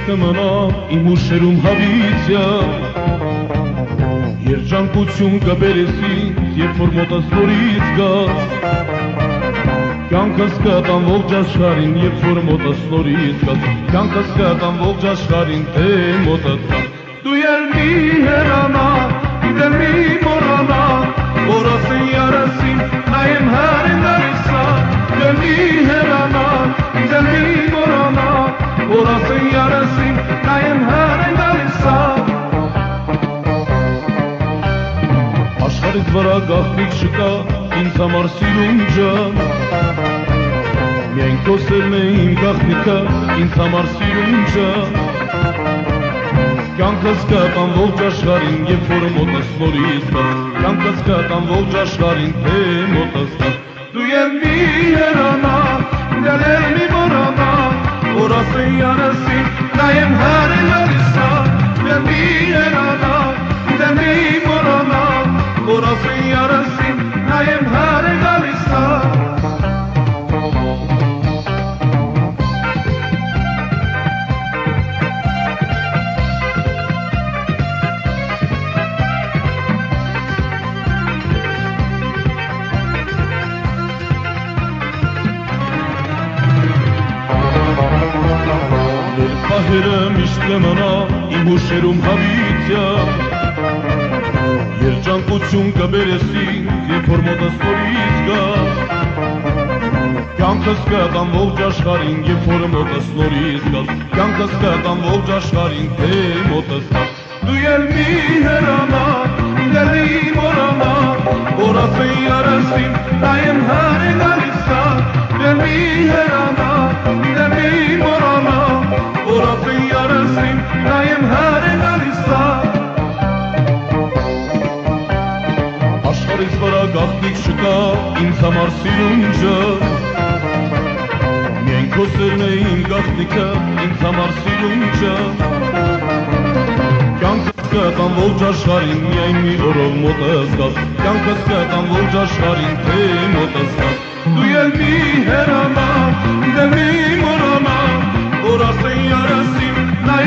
Կմնա իմ ուշերում հավիցյա Երջանկություն կբերես ինձ, երբ որ մոտս նորից գաս Կյանքս կտամ ողջ աշխարհին, երբ որ մոտս նորից գաս Կյանքս կտամ ողջ աշխարհին, թե մոտս գաս Դու էլ մի հեռանա, դե մի մոռանա Որ ասեն յարասին, նայեմ հեռին դարիսա Դե մի հեռանա, դե մի մոռանա Որ ասեն յարասին, նայեմ հեռին դարիսա Աշխարհից վրա գաղտնիք չկա, ինձ համար սիրուն ջան Միայն քո սերն է իմ գաղտնիքը, ինձ համար սիրուն ջան Կյանքս կտամ ողջ աշխարհին, երբ որ մոտս նորից գաս Կյանքս կտամ ողջ աշխարհին, թե մոտս գաս Դու էլ մի հեռանա, դեռ էլ մի մոռանա Որ ասեն յարասին, նայեմ հեռին դարիսա Դեռ մի հեռանա, դեռ մի մոռանա Որ ասեն յարասին, նայեմ հեռին դարիսա Պահերը միշտ կմնա իմ հուշերում հավիցյա Երջանկություն կբերես ինձ, երբ որ մոտս նորից գաս Կյանքս կտամ ողջ աշխարհին, երբ որ մոտս նորից գաս Կյանքս կտամ ողջ աշխարհին, թե մոտս գաս Դու էլ մի հեռանա, դեռ մի մոռանա Որ ասեն յարասին, նայեմ հեռին դարիսա Դեռ մի հեռանա, դեռ մի մոռանա Որ ասեն յարասին, նայեմ հեռին դարիսա Աշխարհից վրա գաղտնիք չկա, ինձ համար սիրուն ջան Միայն քո սերն է իմ գաղտնիքը, ինձ համար սիրուն ջան Կյանքս կտամ ողջ աշխարհին, միայն մի օրով մոտս գաս Կյանքս կտամ ողջ աշխարհին, թե մոտս գաս Դու էլ մի հեռանա, դե մի մոռանա Որ ասեն յարասին, նայեմ